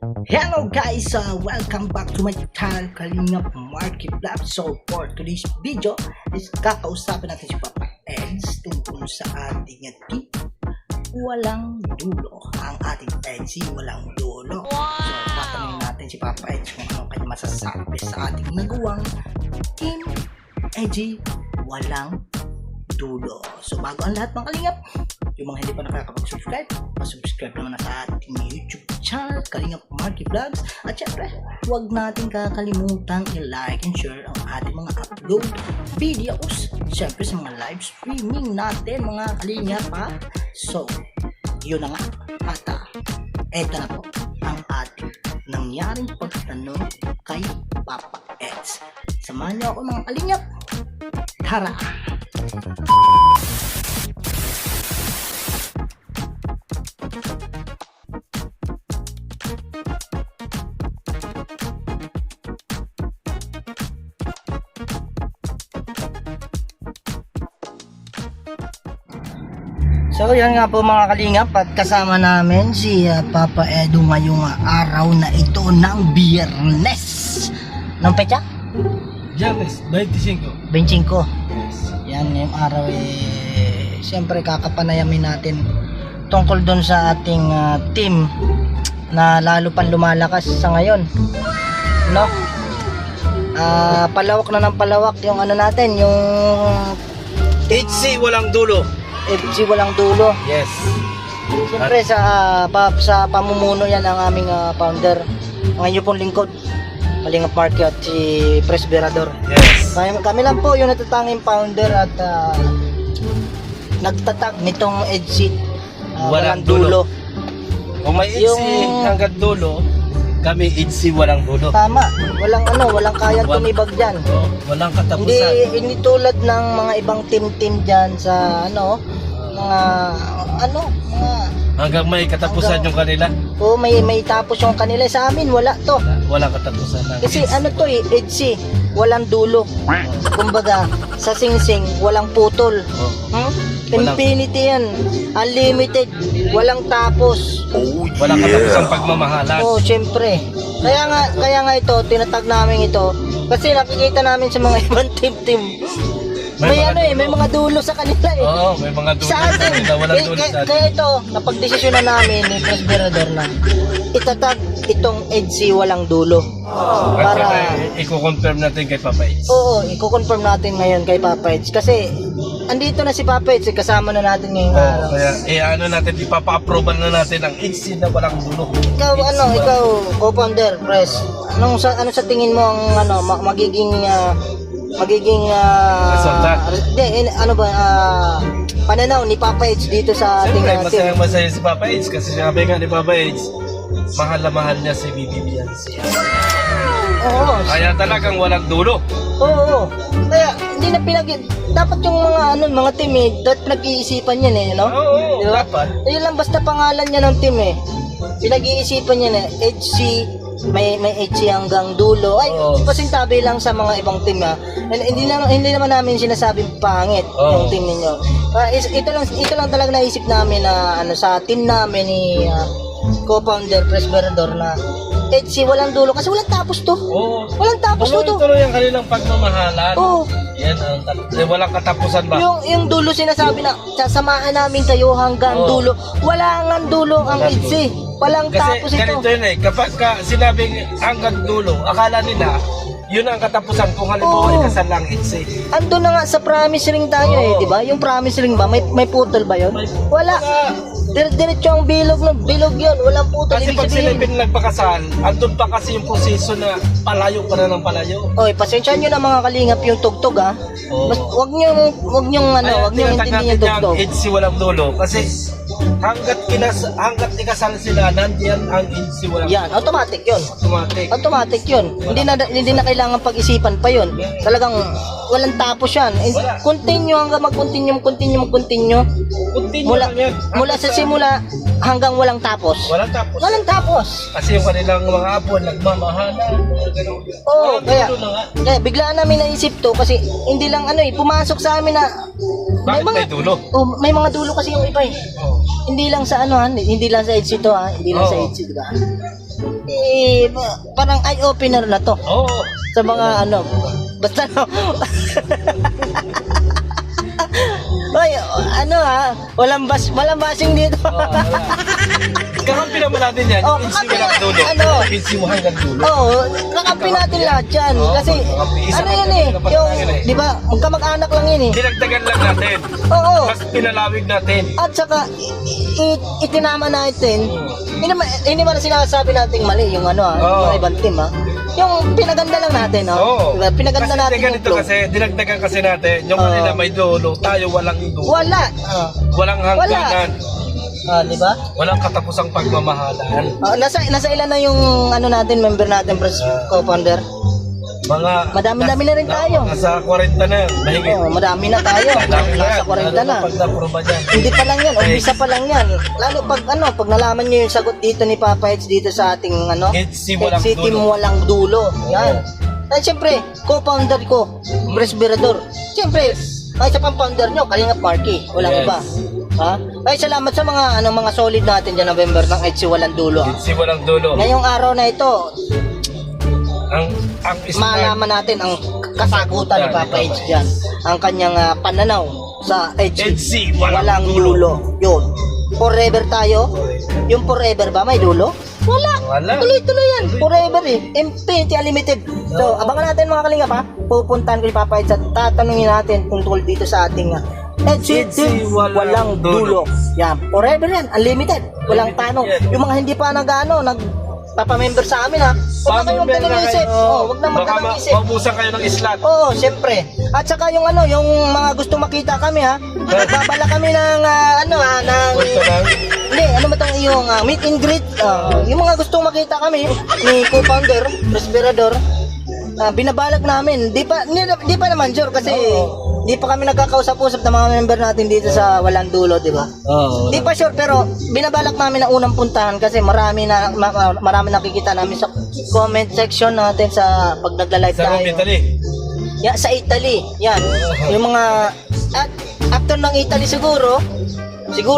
Hello guys, welcome back to my channel Kalingap Marky Vlog. So for today's video is kakausapin natin si Papa Eds tungkol sa ating team walang dulo. Ang ating Edsi walang dulo. So tatanungin natin si Papa Eds kung ano kanya masasabi sa ating nagawang team Edsi walang dulo. So bago ang lahat mga kalingap, yung mga hindi pa nakakapag-subscribe, pa-subscribe naman na sa ating YouTube channel Kalingap Marky Vlogs. At syempre, huwag natin kakalimutan i-like and share ang ating mga upload videos, syempre sa mga live streaming natin mga kalingap ha. So yun na nga, at eto na po ang ating nangyaring pagtanong kay Papa Eds. Samahan niyo ako mga kalingap, tara! So yan nga po mga kalingap, at kasama namin si Papa Edu ngayong araw na ito ng Biyernes. Nang pecha? Biyernes, 25. 25. Yan yung araw siyempre kakapanayamin natin tungkol doon sa ating team na lalo pang lumalakas sa ngayon. No? Palawak na ng palawak yung ano natin, yung HC walang dulo. FG walang dulo. Yes. Siyempre sa pamumuno yan ang aming founder, ang inyo pong lingkod Kalingap Marky at si Presberador. Yes. Kami lang po yung natatanging founder at nagtatag nitong EDC walang dulo. Kung may HC Yung- hanggang dulo, kami HC walang dulo. Tama, walang kayang tumibag dyan. Walang Hindi, katapusan. hindi tulad ng mga ibang team dyan sa mga Hanggang may katapusan yung kanila. may tapos yung kanila. Sa amin wala to. Walang katapusan. Kasi EDC walang dulo. Kumbaga sa singsing walang putol. Infinity yan, unlimited, walang tapos. Walang katapusan pagmamahalan. Syempre. Kaya nga ito, tinatag namin ito kasi nakikita namin sa mga ibang team. May mga dulo sa kanila eh. Oo, may mga dulo Sa atin, na walang dulo sa atin. kaya ito, napagdesisyon na namin ni Presberador na itatag itong EDC walang dulo. Para i-confirm natin kay Papa Eds. Oo, i-confirm natin ngayon kay Papa Eds kasi andito na si Papa Eds, kasama na natin ngayong araw. Kaya natin, ipapa-approval na natin ang HC na walang dulo. Ikaw co-founder, Pres. Ano sa tingin mo ang magiging Resulta? pananaw ni Papa Eds dito sa ating Siyempre, masaya si Papa Eds kasi sabi nga ni Papa Eds, mahal na mahal niya si BBB Yancy. Oo. Kaya talagang walang dulo. Oo. Kaya hindi na dapat yung mga team dapat pinag-iisipan yan no? Oo, Diba? dapat. Ayun lang, basta pangalan niya ng team pinag-iisipan niya HC, may HC hanggang dulo. Ay, pasintabi lang sa mga ibang team Hindi naman namin sinasabing pangit yung team ninyo. Ito lang talaga naisip namin na sa team namin ni co-founder Presberador na HC walang dulo kasi walang tapos to. Oo. Walang tapos to. Tuloy ang kanilang pagmamahalan. Oo. Yan, walang katapusan ba? Yung dulo sinasabi na sasamahan namin kayo hanggang dulo. Wala nga dulo ang EDC. Walang tapos Kasi ito. ganito yun kapag sinabing hanggang dulo, akala nila yun ang katapusan kung halimbawa ikasal lang HC. Ando na nga sa promise ring tayo di ba? Yung promise ring ba? May putol ba yun? Wala. Diretso ang bilog yun. Walang putol. Kasi Ibig pag sabihin. silipin nagpakasal, andun pa kasi yung proseso na palayo pa na ng palayo. Pasensya nyo na mga kalingap yung tugtog Wag nyo intindihin yung tugtog. HC walang dulo kasi hanggat ikasal sila, nandiyan ang HC walang Yan, automatic yun. automatic. Hindi na kailangan pag-isipan pa yun. Talagang walang tapos yan. Wala. Continue hanggang mag-continue. Continue lang yan. Mula sa simula hanggang walang tapos. Walang tapos. Kasi yung kanilang mga apo nagmamahalan. Oo, kaya dulo na nga. biglaan namin naisip to kasi hindi lang pumasok sa amin na Bakit may dulo? may mga dulo kasi yung iba Oh. Hindi lang sa hindi lang sa EDC to hindi lang sa Oo. EDC, diba? parang eye-opener na to Oo. sa mga ano. Basta no. Oy, ano ha? Walang basing dito. Kakampi naman natin yan. Oh, Pinsi mo kakampi lang na- dulo. ano? Pinsi mo hanggang dulo. Oo, kakampi natin lahat yan. Oo, Kasi, kakampi. Isa ano lang yan kami eh, na yung, patayin eh. di ba, magkamag-anak lang yun eh. Dinagdagan lang natin. Oo. Mas pinalawig natin. At saka, itinama natin, hindi ba na sinasabi nating mali yung ano ha, Oo. mga ibang team ha. Yung pinaganda lang natin ha. Oo. Diba? Pinaganda natin yung ganito flow. kasi, dinagdagan kasi natin. Yung Oo. kanila may dulo, tayo walang dulo. Wala. Walang hangganan. Di ba? Walang katapusang pagmamahalan. Nasa ilan na yung ano natin, member natin, co-founder? Mga... Madami-dami na rin tayo. Nasa 40 na, mahigit. Oo, madami na tayo. Madami na. Nasa 40 na. Pag naproba dyan. Hindi pa lang yan, umpisa pa lang yan. Lalo pag pag nalaman niyo yung sagot dito ni Papa Eds dito sa ating HC walang HC team dulo. walang dulo. Yan. At siyempre, co-founder ko, Presbyrador. Siyempre, ay sa pang-founder nyo, Kalingap Marky. Walang Yes. iba. Ha? Ay salamat sa mga mga solid natin dyan na member ng HC walang dulo. HC walang dulo. Ngayong araw na ito, Ang smart. malaman natin ang kasagutan ni Papa Eds dyan. Ang kanyang pananaw sa HC HC walang dulo. Yun. Forever tayo. Yung forever ba may dulo? Wala. Wala. Tuloy-tuloy yan. Forever eh. Infinity unlimited. So, abangan natin mga kalingap ha. Pupuntahan ko ni Papa Eds at tatanungin natin tungkol dito sa ating HC walang dulo. Yan. Forever yan. Unlimited. Walang tanong. Yung mga hindi pa nagpapamember sa amin ha. Huwag na kayong magdalawang-isip. Huwag na magdalawang-isip. Maubusan kayo ng slot. Oo, siyempre. At saka yung yung mga gusto makita kami ha. Nagbabala kami ng Gusto lang. hindi, ano ba itong yung meet and greet? Yung mga gustong makita kami ni co-founder, Presbyrador, binabalak namin. Di pa naman sure kasi di pa kami nagkakausap-usap ng mga member natin dito sa walang dulo, di ba? Oo. Di pa sure pero binabalak namin na unang puntahan kasi marami nakikita namin sa comment section natin sa pag nagla-live Sa tayo. Rome, Italy. Yeah, sa Italy. Yan. Yung mga at after ng Italy siguro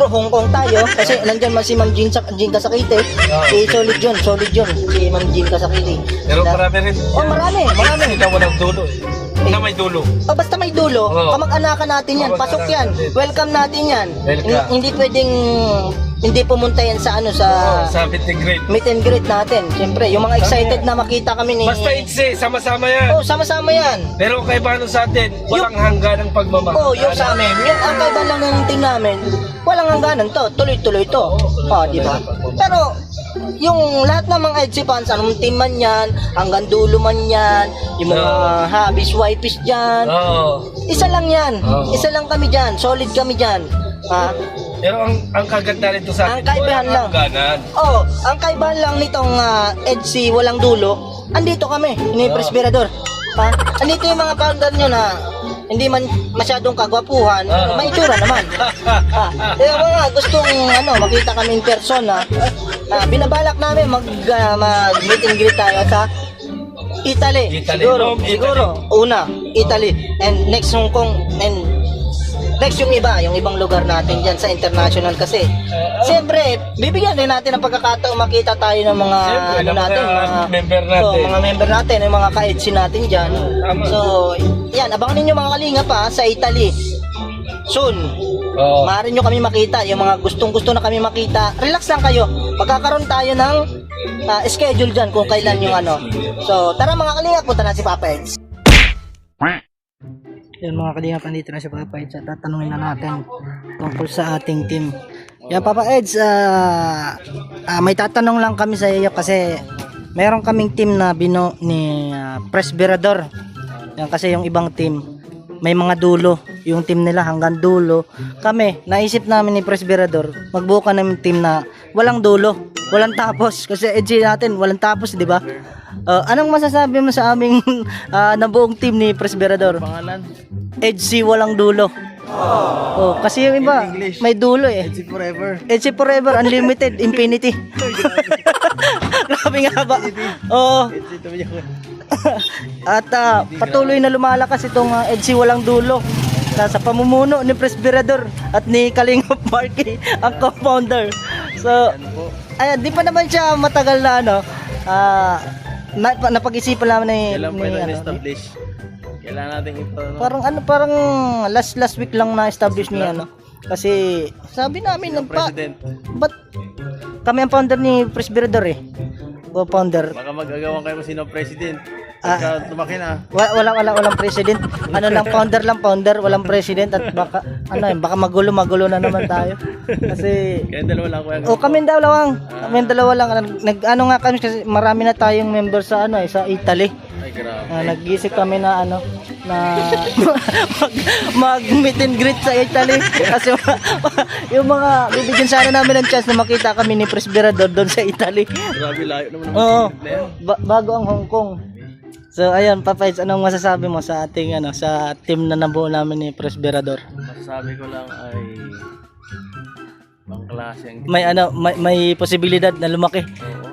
Hong Kong tayo kasi nandiyan man si Ma'am Jean Kasakite. Solid yun si Ma'am Jean Kasakite. Pero marami rin. Marami. Sila walang dulo eh. Na may dulo. Basta may dulo, Oo. kamag-anakan natin yan, pasok yan. Kamag-anakan natin. Welcome natin yan. Welcome. Hindi pwedeng hindi pumunta yan sa Sa meet and greet. meet and greet natin. Siyempre, yung mga excited na makita kami ni Basta HC, sama-sama yan. sama-sama yan. Pero kaibahan sa atin, walang hanggan ng pagmamahal. Yung sa amin, yung ang kaiba lang ng team namin, walang hangganan to, tuloy-tuloy to. Di ba? Pero, yung lahat ng mga EDC fans, anong team man yan, hanggang dulo man yan, yung mga hobbies, wifeys dyan, Oo. isa lang yan. Oo. Isa lang kami dyan, solid kami dyan. Pero ang kaganda nito sa Ang atin, kaibahan lang. hangganan. Ang kaibahan lang nitong EDC walang dulo, andito kami, ni Presbyrador. Andito yung mga founder nyo na hindi man masyadong kagwapuhan, may itsura naman. Kaya kung gustong makita kami in person binabalak namin mag-meet and greet tayo sa Italy. Siguro, una, Italy. And next Hong Kong, and next yung ibang lugar natin dyan sa international kasi. Siyempre, bibigyan din natin ng pagkakataon makita tayo ng mga Siyempre, ng mga member natin. mga member natin, yung mga ka-EDC natin dyan. Tama. So, yan, abangan ninyo mga kalinga pa sa Italy. Soon. Oo. Maaari nyo kami makita, yung mga gustong-gusto na kami makita. Relax lang kayo. Magkakaroon tayo ng schedule dyan kung kailan yung So, tara mga kalinga, punta na si Papa Eds. Yan mga kalinga, pandito na si Papa Eds at tatanungin na natin tungkol sa ating team. Yan Papa Eds, may tatanong lang kami sa iyo kasi meron kaming team na bino ni Presbyrador. Yan kasi yung ibang team may mga dulo, yung team nila hanggang dulo. Kami, naisip namin ni Presbyrador, magbuo ka ng team na walang dulo, walang tapos kasi EDC natin walang tapos, di ba? Anong masasabi mo sa aming nabuong team ni Presbyrador? Pangalan? EDC walang dulo. Kasi yung iba may dulo eh. EDC Forever. EDC Forever, Unlimited, Infinity. Grabe nga ba? Oo. EDC Tumiyak. At patuloy na lumalakas itong EDC walang dulo sa pamumuno ni Presbyrador at ni Kalingap Marky, ang co-founder. So, Ay, di pa naman siya matagal na ano. Napag-isipan namin Kailan pa ni lang establish? Kailangan natin ito. No? parang last week lang na establish ni ano. Kasi sabi namin President. ba't kami ang founder ni Presbyrador eh. Co-founder. Baka mag-agawan kayo kung sino ang president. Pagka tumaki na. Walang president. Ano lang founder, walang president at baka baka magulo na naman tayo. Kasi Kaya dalawa lang kuya. kami dalawa lang. Ano nga kami kasi marami na tayong member sa sa Italy. Ay, grabe. Nag-isip kami na na mag meet and greet sa Italy kasi yung mga bibigyan sana namin ng chance na makita kami ni Presbyrador doon sa Italy. Grabe, layo naman ang Oo. president na yan. Bago ang Hong Kong. So ayun, Papayds, anong masasabi mo sa ating sa team na nabuo namin ni Presbyrador? Masasabi ko lang ay pangklase ang May posibilidad na lumaki. Oo.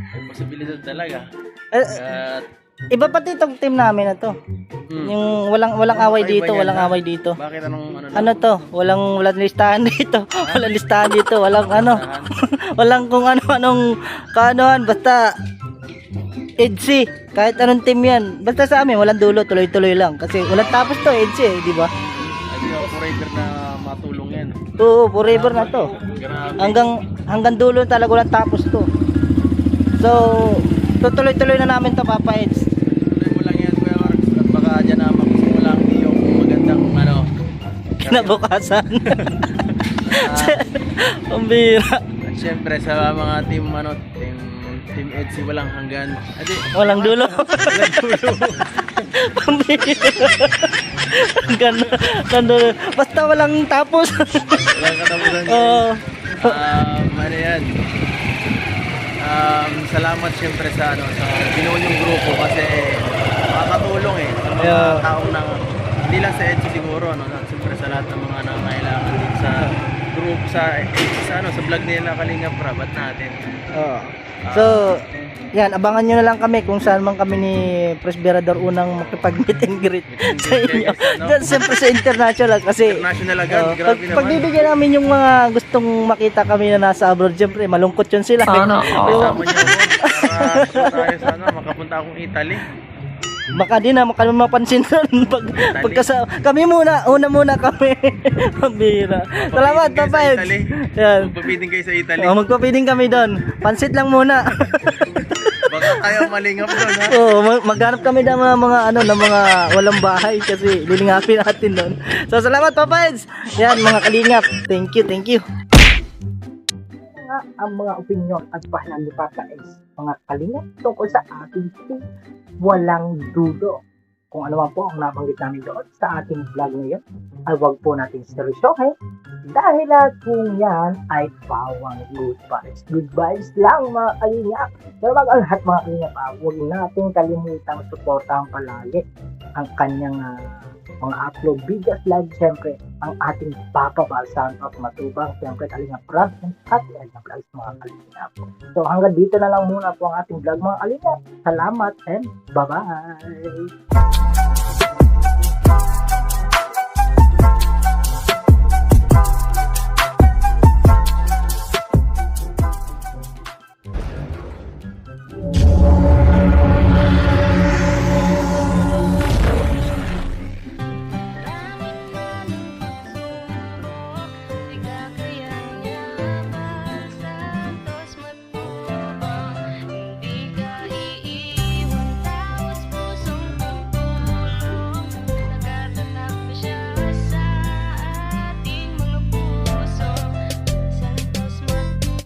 May posibilidad talaga. Eh, At iba pati itong team namin na to. Yung walang away Ay, dito, ba yan walang na? away dito. bakit anong Ano to? Walang listahan dito. Walang listahan dito. Walang walang kung anong kaanohan. Basta EDSI. Kahit anong team yan. Basta sa amin, walang dulo. Tuloy-tuloy lang. Kasi walang tapos to, EDSI eh. Di ba? Ay, di ako forever na matulong yan. Oo, forever na to. Grabe. Hanggang dulo talaga walang tapos to. So, tutuloy-tuloy na namin to, Papa Eds. Tuloy mo lang yan, Kuya Marks. At baka dyan na magsimula ang yung magandang Kinabukasan. Pambira. At syempre sa mga team EDSI walang hanggan. Adi, Walang dulo. walang dulo. Pambira. Dulo. Basta walang tapos. Walang katapusan. Oo. Ano yan? Salamat syempre sa sa binuo yung grupo kasi makakatulong sa mga Yeah. taong hindi lang sa EDSI siguro siyempre sa lahat ng mga nangangailangan din sa group sa vlog nila Kalingap Rab at natin. Oo. So, yan, abangan nyo na lang kami kung saan man kami ni Presbyrador unang makipag-meet and greet sa inyo. Then, siyempre sa international kasi International agad, grabe naman. pagbibigyan namin yung mga gustong makita kami na nasa abroad, siyempre malungkot yun sila. Kasama niyo ako para tayo sana makapunta akong Italy. Baka di na mapansin nun kami una muna kami. Pambira. Salamat, Papa Eds. Yan. Magpapiting kayo sa Italy. Magpapiting kami doon. Pansit lang muna. Baka tayo malingap doon ha. Oo, maghanap kami ng mga walang bahay kasi lilingapin natin doon. So salamat, Papa Eds. Yan mga kalingap. Thank you. Ang mga opinyon at pahayag ni Papa Eds, mga kalingap tungkol sa ating team, walang dudo. Kung ano man po ang nabanggit namin doon sa ating vlog ngayon, ay wag po natin seryosohin dahil lahat po yan ay bawang good vibes. Good vibes lang mga kalingap. Pero bago ang lahat mga kalingap, huwag natin kalimutang suportahan palagi ang kanyang mga upload videos live, siyempre ang ating Papa Bal Santos Matubang, siyempre Kalingap Rab at Edna Vlogs mga kalingap. So hanggang dito na lang muna po ang ating vlog mga kalingap. Salamat and bye-bye.